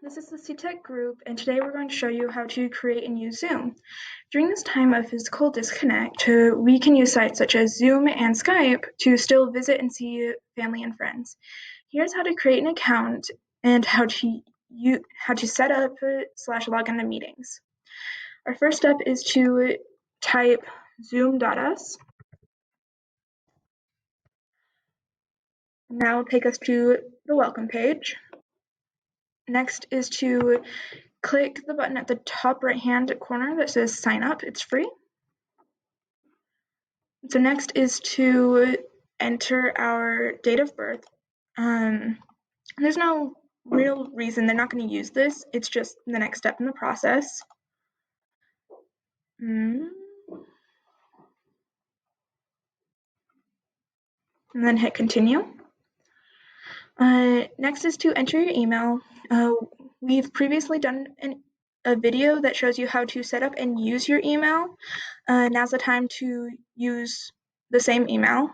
this is the CTech group, and today we're going to show you how to create and use Zoom. During this time of physical disconnect, we can use sites such as Zoom and Skype to still visit and see family and friends. Here's how to create an account and how to set up / log into meetings. Our first step is to type zoom.us. Now take us to the welcome page. Next is to click the button at the top right-hand corner that says sign up. It's free. So next is to enter our date of birth. There's no real reason they're not going to use this. It's just the next step in the process. And then hit continue. Next is to enter your email. We've previously done a video that shows you how to set up and use your email. Now's the time to use the same email.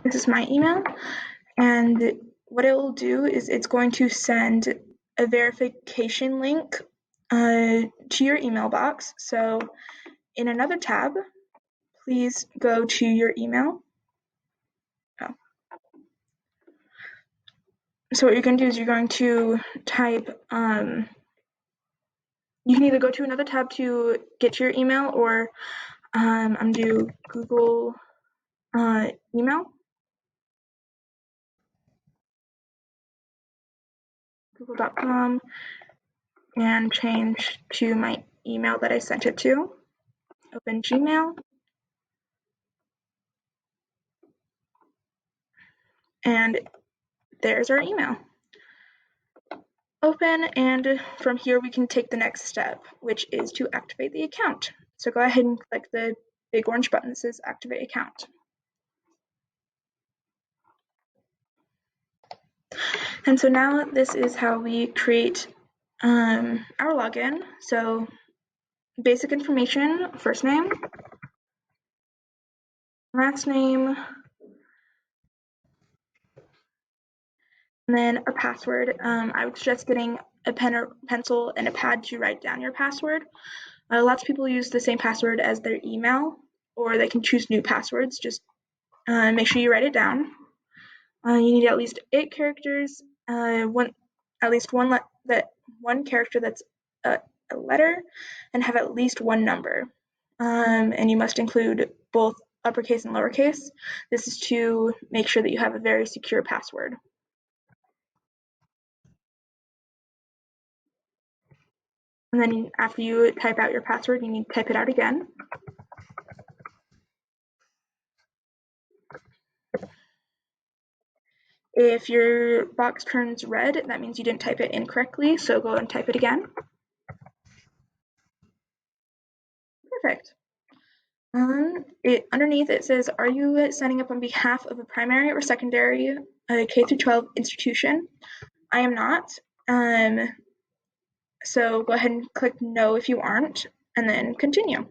This is my email, and what it will do is it's going to send a verification link to your email box. So in another tab, please go to your email. So what you're going to do is you're going to type, you can either go to another tab to get to your email, or I'm going to do Google email. Google.com, and change to my email that I sent it to. Open Gmail. And there's our email. Open, and from here we can take the next step, which is to activate the account. So go ahead and click the big orange button that says activate account. And so now this is how we create our login. So basic information: first name, last name, and then a password. I would suggest getting a pen or pencil and a pad to write down your password. Lots of people use the same password as their email, or they can choose new passwords. Just make sure you write it down. You need at least 8 characters, at least one character that's a letter, and have at least one number. And you must include both uppercase and lowercase. This is to make sure that you have a very secure password. And then after you type out your password, you need to type it out again. If your box turns red, that means you didn't type it in correctly, so go and type it again. Perfect. Underneath it says, are you signing up on behalf of a primary or secondary K-12 institution? I am not. So go ahead and click no if you aren't, and then continue.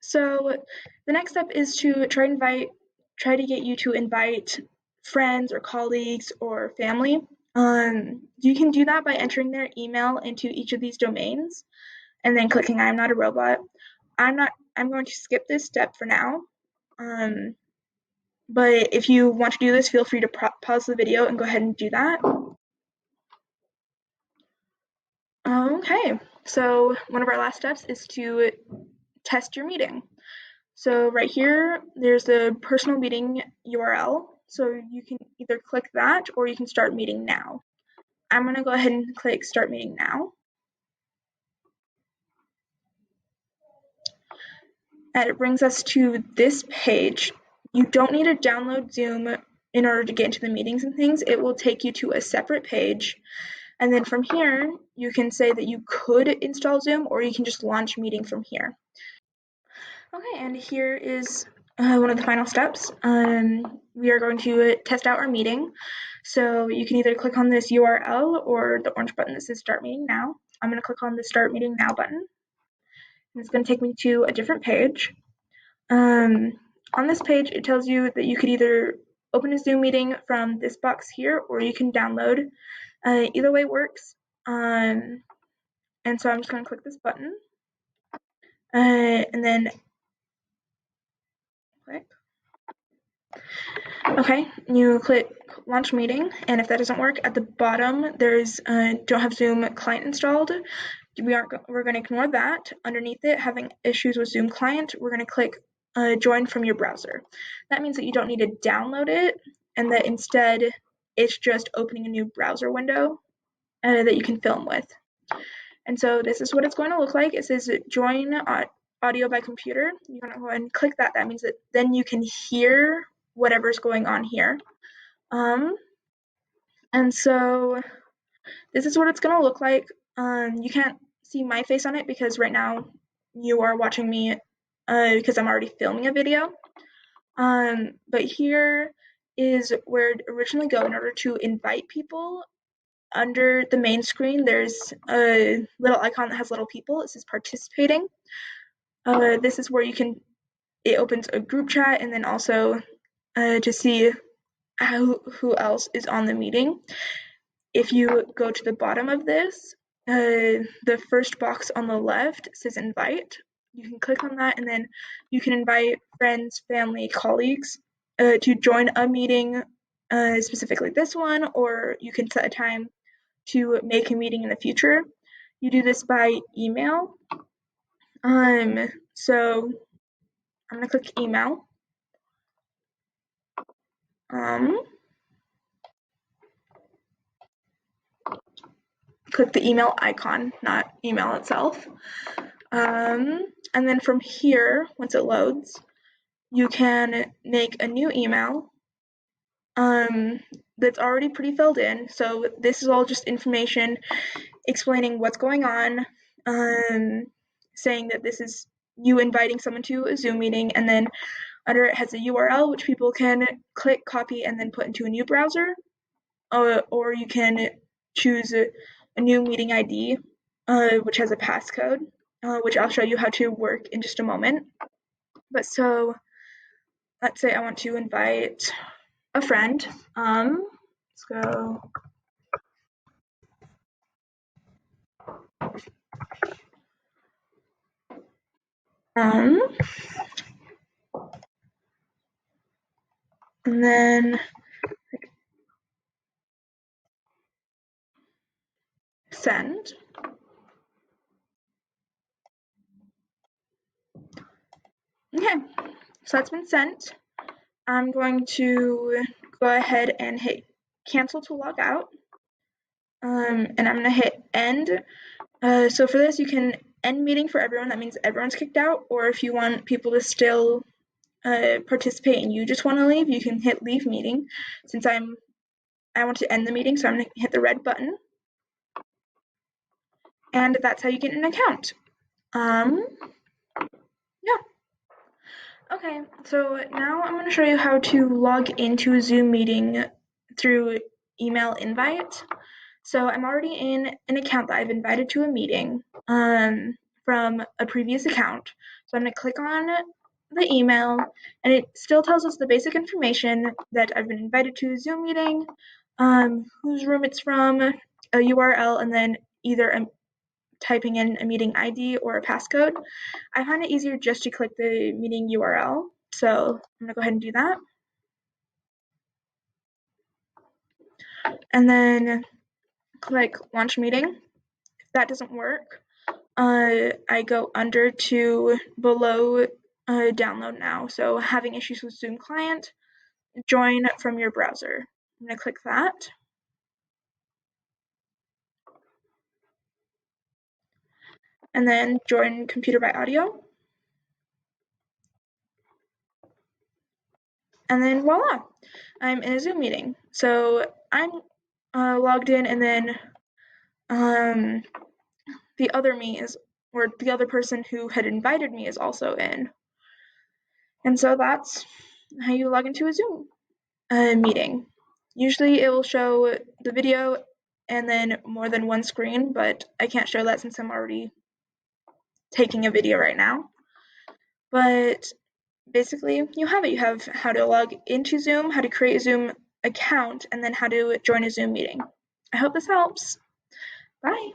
So the next step is to try to get you to invite friends or colleagues or family. You can do that by entering their email into each of these domains and then clicking I'm not a robot. I'm going to skip this step for now. But if you want to do this, feel free to pause the video and go ahead and do that. Okay, so one of our last steps is to test your meeting. So right here, there's the personal meeting URL. So you can either click that or you can start meeting now. I'm going to go ahead and click start meeting now. And it brings us to this page. You don't need to download Zoom in order to get into the meetings and things. It will take you to a separate page. And then from here, you can say that you could install Zoom, or you can just launch meeting from here. Okay, and here is one of the final steps. We are going to test out our meeting. So you can either click on this URL or the orange button that says Start Meeting Now. I'm going to click on the Start Meeting Now button. And it's going to take me to a different page. On this page, it tells you that you could either open a Zoom meeting from this box here, or you can download. Either way works. And so I'm just going to click this button. And then click. Okay, you click launch meeting, and if that doesn't work, at the bottom there's don't have Zoom client installed. We're going to ignore that. Underneath it, having issues with Zoom client, we're going to click join from your browser. That means that you don't need to download it, and that instead it's just opening a new browser window that you can film with. And so this is what it's going to look like. It says join audio by computer. You're going to go ahead and click that. That means that then you can hear whatever's going on here. And so this is what it's going to look like. You can't see my face on it because right now you are watching me because I'm already filming a video. But here is where it originally go in order to invite people. Under the main screen, there's a little icon that has little people. It says participating. This is where it opens a group chat, and then also to see who else is on the meeting. If you go to the bottom of this, the first box on the left says invite. You can click on that, and then you can invite friends, family, colleagues to join a meeting, specifically this one, or you can set a time to make a meeting in the future. You do this by email. So I'm going to click email. Click the email icon, not email itself. And then from here, once it loads, you can make a new email that's already pretty filled in. So this is all just information explaining what's going on, saying that this is you inviting someone to a Zoom meeting, and then under it has a URL which people can click, copy, and then put into a new browser, or you can choose a new meeting ID, which has a passcode, which I'll show you how to work in just a moment. But so let's say I want to invite a friend. Let's go. And then send. Okay, so that's been sent. I'm going to go ahead and hit cancel to log out. And I'm going to hit end. So for this, you can end meeting for everyone. That means everyone's kicked out. Or if you want people to still participate and you just want to leave, you can hit leave meeting. Since I want to end the meeting, so I'm going to hit the red button. And that's how you get an account. Yeah. Okay, so now I'm going to show you how to log into a Zoom meeting through email invite. So I'm already in an account that I've invited to a meeting from a previous account. So I'm going to click on the email, and it still tells us the basic information that I've been invited to a Zoom meeting, whose room it's from, a URL, and then either typing in a meeting ID or a passcode. I find it easier just to click the meeting URL. So I'm going to go ahead and do that. And then click launch meeting. If that doesn't work, I go under to below download now. So having issues with Zoom client, join from your browser. I'm going to click that. And then join computer by audio. And then voila, I'm in a Zoom meeting. So I'm logged in, and then the other me is, or the other person who had invited me is also in. And so that's how you log into a Zoom meeting. Usually it will show the video and then more than one screen, but I can't show that since I'm already taking a video right now. But basically, you have it. You have how to log into Zoom, how to create a Zoom account, and then how to join a Zoom meeting. I hope this helps. Bye.